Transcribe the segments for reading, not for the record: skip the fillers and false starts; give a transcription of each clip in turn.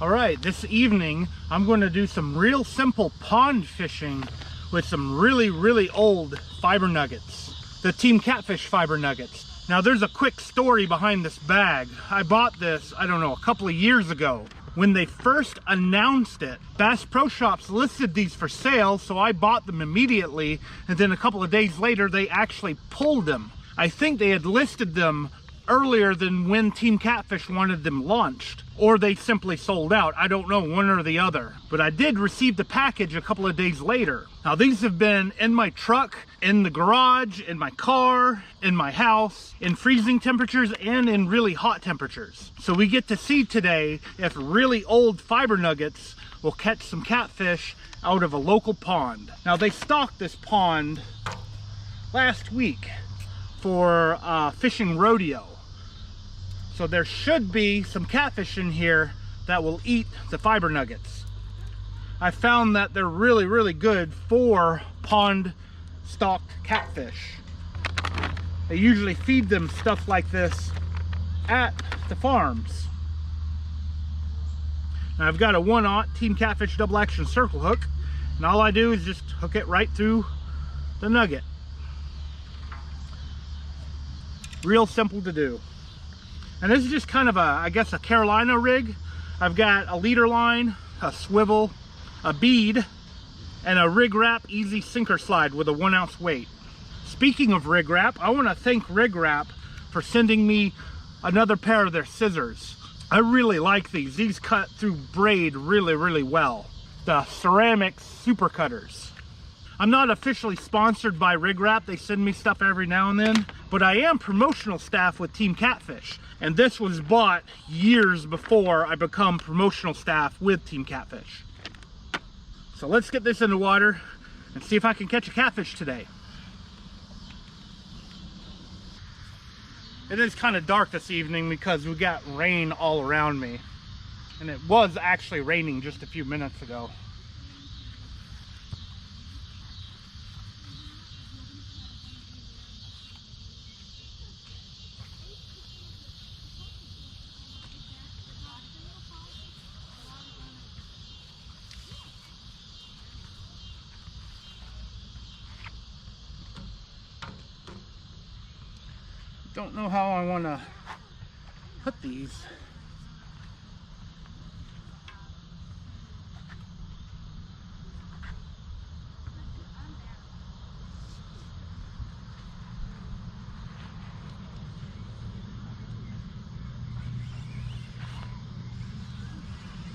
All right, this evening I'm going to do some real simple pond fishing with some really old fiber nuggets, the Team Catfish Fiber Nuggets. Now there's a quick story behind this bag. I bought this, I don't know, a couple of years ago. When they first announced it, Bass Pro Shops listed these for sale, so I bought them immediately, and then a couple of days later they actually pulled them. I think they had listed them earlier than when Team Catfish wanted them launched, or they simply sold out. I don't know, one or the other. But I did receive the package a couple of days later. Now these have been in my truck, in the garage, in my car, in my house, in freezing temperatures and in really hot temperatures. So we get to see today if really old fiber nuggets will catch some catfish out of a local pond. Now they stocked this pond last week for fishing rodeo. So there should be some catfish in here that will eat the fiber nuggets. I found that they're really good for pond stocked catfish. They usually feed them stuff like this at the farms. Now I've got a 1/0 Team Catfish double action circle hook, and all I do is just hook it right through the nugget. Real simple to do. And this is just kind of a, I guess, a Carolina rig. I've got a leader line, a swivel, a bead, and a rig wrap easy sinker slide with a 1 ounce weight. Speaking of rig wrap, I want to thank Rig Wrap for sending me another pair of their scissors. I really like these. These cut through braid really well. The ceramic super cutters. I'm not officially sponsored by Rig Wrap. They send me stuff every now and then, but I am promotional staff with Team Catfish. And this was bought years before I become promotional staff with Team Catfish. So let's get this in the water and see if I can catch a catfish today. It is kind of dark this evening because we got rain all around me. And it was actually raining just a few minutes ago. Don't know how I want to put these.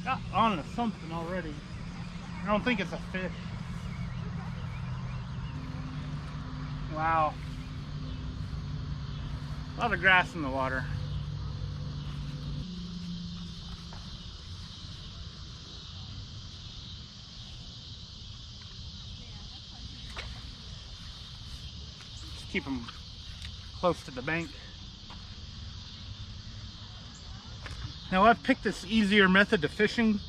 Got on to something already. I don't think it's a fish. Wow. A lot of grass in the water. Just keep them close to the bank. Now I've picked this easier method to fishing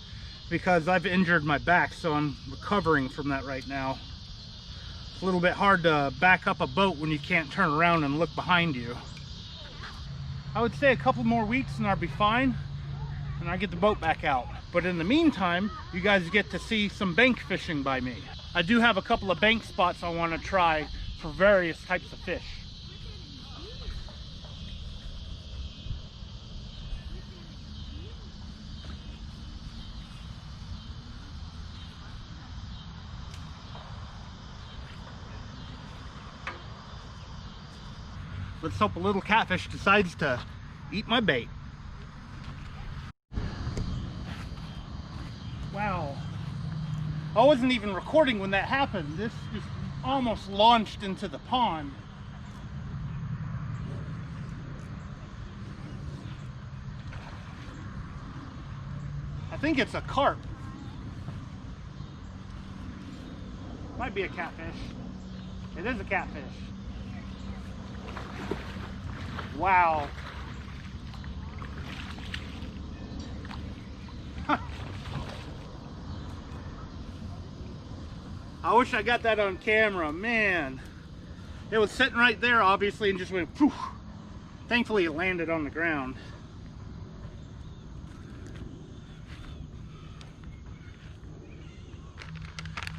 because I've injured my back, so I'm recovering from that right now. It's a little bit hard to back up a boat when you can't turn around and look behind you. I would say a couple more weeks and I'll be fine and I get the boat back out. But in the meantime, you guys get to see some bank fishing by me. I do have a couple of bank spots I want to try for various types of fish. Let's hope a little catfish decides to eat my bait. Wow. I wasn't even recording when that happened. This just almost launched into the pond. I think it's a carp. Might be a catfish. It is a catfish. Wow. I wish I got that on camera, man. It was sitting right there, obviously, and just went poof. Thankfully, it landed on the ground.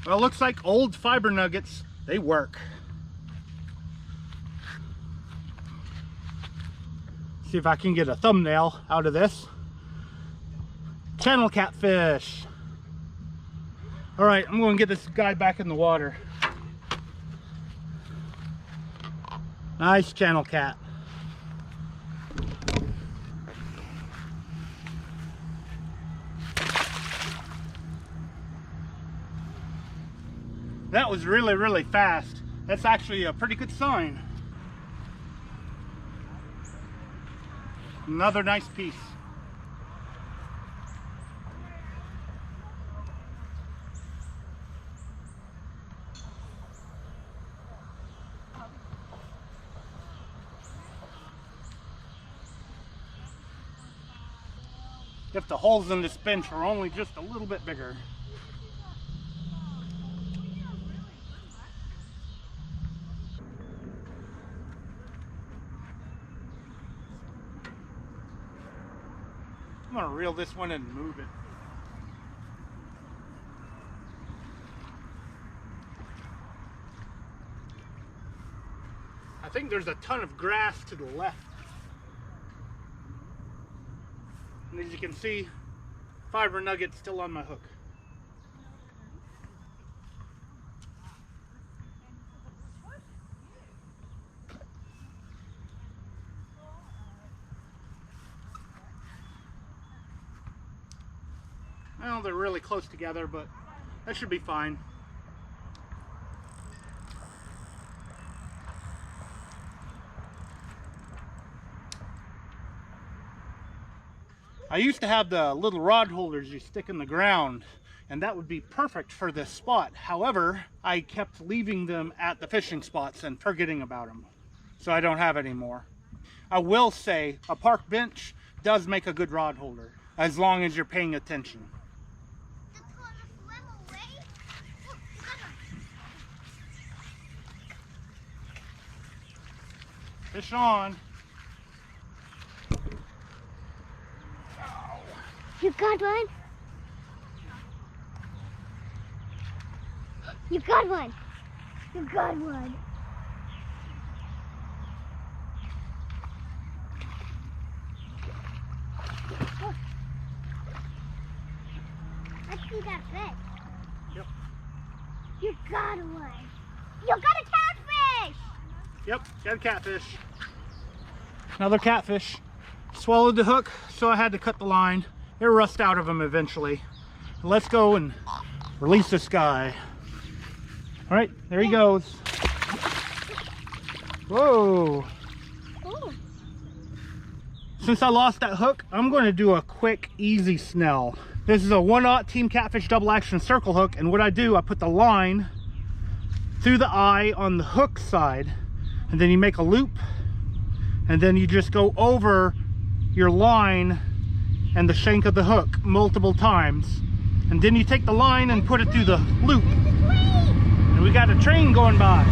Well, it looks like old fiber nuggets, they work. See if I can get a thumbnail out of this. Channel catfish. All right, I'm going to get this guy back in the water. Nice channel cat. That was really, really fast. That's actually a pretty good sign. Another nice piece. If the holes in this bench were only just a little bit bigger. I'm gonna reel this one and move it. I think there's a ton of grass to the left. And as you can see, fiber nugget's still on my hook. Well, they're really close together, but that should be fine. I used to have the little rod holders you stick in the ground, and that would be perfect for this spot. However, I kept leaving them at the fishing spots and forgetting about them, so I don't have any more. I will say a park bench does make a good rod holder, as long as you're paying attention. Fish on. You got one? You got one. You got one. Oh. I see that fish. Yep. You got one. You got a catfish. Yep, got a catfish. Another catfish. Swallowed the hook, so I had to cut the line. It rust out of him eventually. Let's go and release this guy. All right, there he goes. Whoa. Oh. Since I lost that hook, I'm going to do a quick, easy snell. This is a 1/0 Team Catfish double action circle hook, and what I do, I put the line through the eye on the hook side, and then you make a loop, and then you just go over your line and the shank of the hook multiple times, and then you take the line and put it through the loop, and we got a train going by.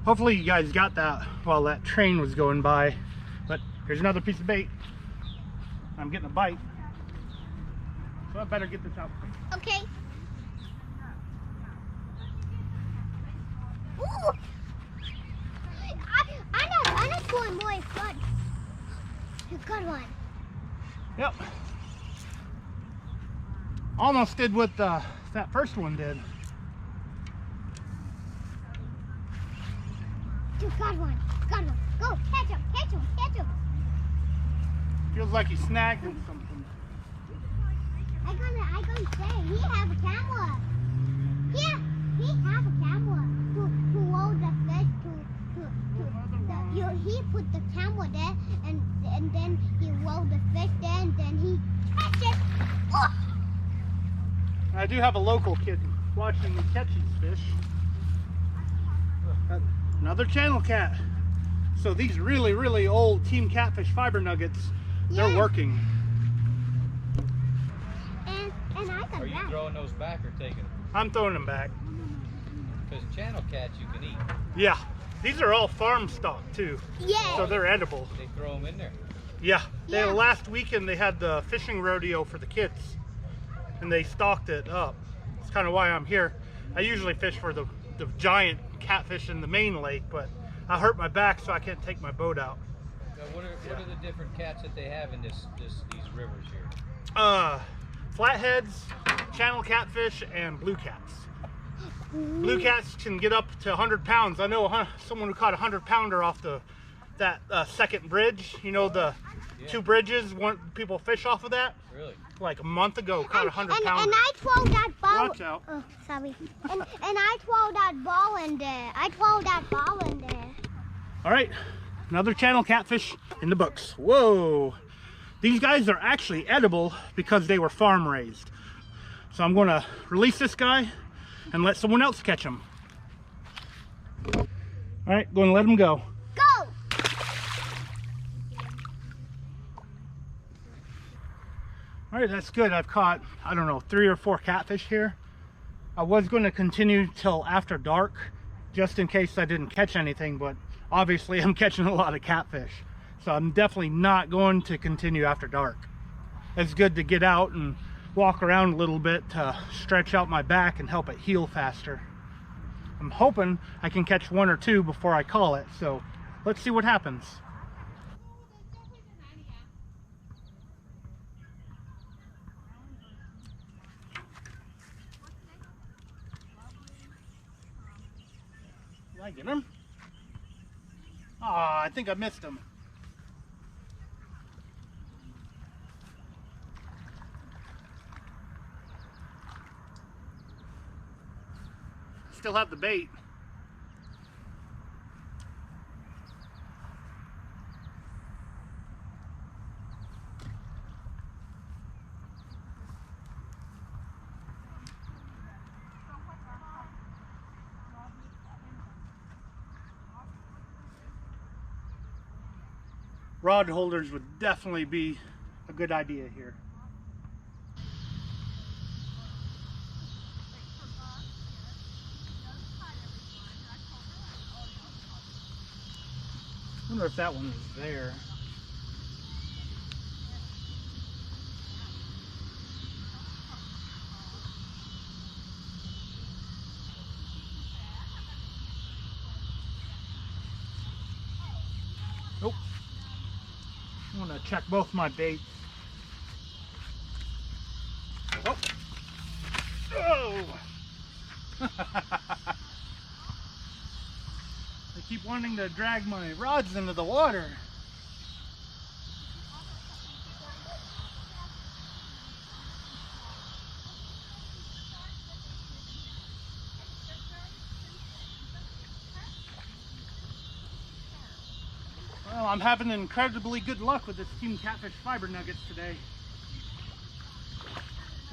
Hopefully you guys got that while that train was going by. But here's another piece of bait. I'm getting a bite, so I better get this out. Okay. Ooh. I'm not going more fun. You got one. Yep. Almost did what that first one did. You got one. Got one. Go catch him. Catch him. Catch him. Feels like he snagged in something. I gonna say he have a camera. Yeah, he have a camera to hold the fish he put the camera there and then he rolled the fish there and then he catch it. Oh. I do have a local kid watching me catch these fish. Another channel cat. So these really, really old Team Catfish Fiber Nuggets, they're working. And And I got Are you that. throwing those back or taking them? I'm throwing them back. Because channel cats you can eat. Yeah, these are all farm stock too, Yeah. so they're edible. They throw them in there. Yeah, Yeah. last weekend they had the fishing rodeo for the kids, and they stocked it up. That's kind of why I'm here. I usually fish for the giant catfish in the main lake, but I hurt my back, so I can't take my boat out. Now, what are the different cats that they have in these rivers here? Flatheads, channel catfish, and blue cats. Blue cats can get up to 100 pounds. I know someone who caught a 100-pounder off that second bridge. You know, the two bridges, people fish off of that? Really? Like a month ago, caught a 100-pounder. And I throw that ball. Watch out. Oh, sorry. And I throw that ball in there. I throw that ball in there. All right, another channel catfish in the books. Whoa. These guys are actually edible because they were farm raised. So I'm going to release this guy and let someone else catch him. All right, going to let him go. Go! All right, that's good. I've caught, I don't know, 3 or 4 catfish here. I was going to continue till after dark, just in case I didn't catch anything, but obviously I'm catching a lot of catfish. So I'm definitely not going to continue after dark. It's good to get out and walk around a little bit to stretch out my back and help it heal faster. I'm hoping I can catch 1 or 2 before I call it, so let's see what happens. Did I get him? Ah, I think I missed him. Still have the bait. Rod holders would definitely be a good idea here. I wonder if that one is there. Nope. I'm gonna check both my baits. Oh! Oh! I keep wanting to drag my rods into the water. Well, I'm having incredibly good luck with this Team Catfish Fiber Nuggets today.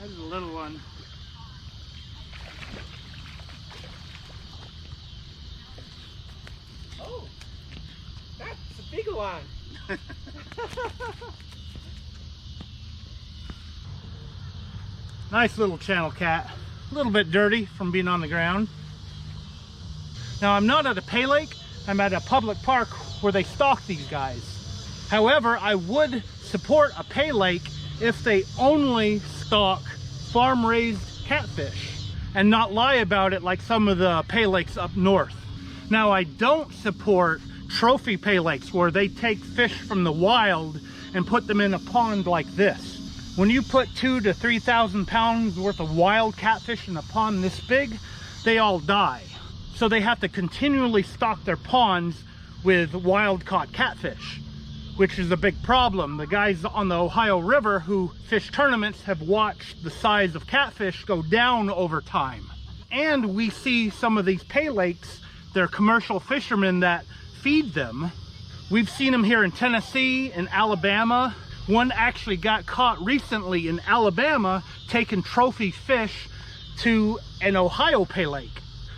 That is a little one. Oh, that's a big one. Nice little channel cat. A little bit dirty from being on the ground. Now, I'm not at a pay lake. I'm at a public park where they stock these guys. However, I would support a pay lake if they only stock farm-raised catfish and not lie about it like some of the pay lakes up north. Now, I don't support trophy pay lakes where they take fish from the wild and put them in a pond like this. When you put 2,000 to 3,000 pounds worth of wild catfish in a pond this big, they all die. So they have to continually stock their ponds with wild caught catfish, which is a big problem. The guys on the Ohio River who fish tournaments have watched the size of catfish go down over time. And we see some of these pay lakes, they're commercial fishermen that feed them. We've seen them here in Tennessee, in Alabama. One actually got caught recently in Alabama taking trophy fish to an Ohio pay lake.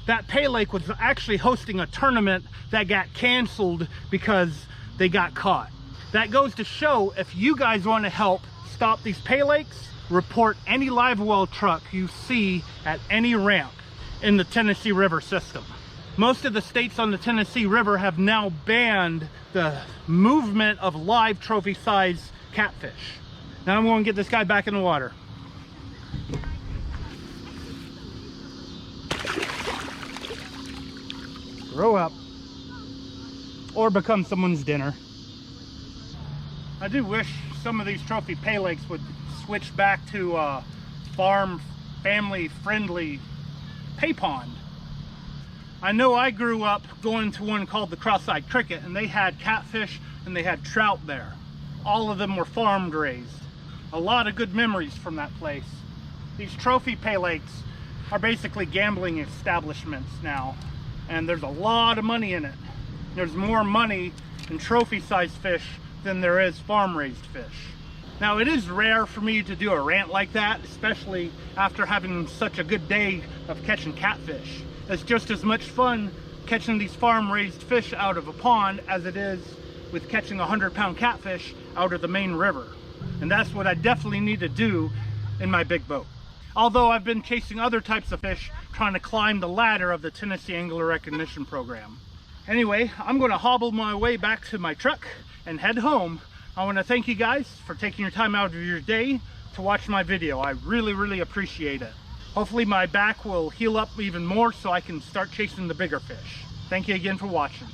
That pay lake was actually hosting a tournament that got canceled because they got caught. That goes to show, if you guys want to help stop these pay lakes, report any live well truck you see at any ramp in the Tennessee River system. Most of the states on the Tennessee River have now banned the movement of live trophy-size catfish. Now I'm going to get this guy back in the water. Grow up or become someone's dinner. I do wish some of these trophy pay lakes would switch back to farm family friendly pay pond. I know I grew up going to one called the Cross-Eyed Cricket, and they had catfish and they had trout there. All of them were farmed raised. A lot of good memories from that place. These trophy pay lakes are basically gambling establishments now, and there's a lot of money in it. There's more money in trophy-sized fish than there is farm-raised fish. Now, it is rare for me to do a rant like that, especially after having such a good day of catching catfish. It's just as much fun catching these farm-raised fish out of a pond as it is with catching a 100-pound catfish out of the main river. And that's what I definitely need to do in my big boat. Although I've been chasing other types of fish, trying to climb the ladder of the Tennessee Angler Recognition Program. Anyway, I'm going to hobble my way back to my truck and head home. I want to thank you guys for taking your time out of your day to watch my video. I really appreciate it. Hopefully my back will heal up even more so I can start chasing the bigger fish. Thank you again for watching.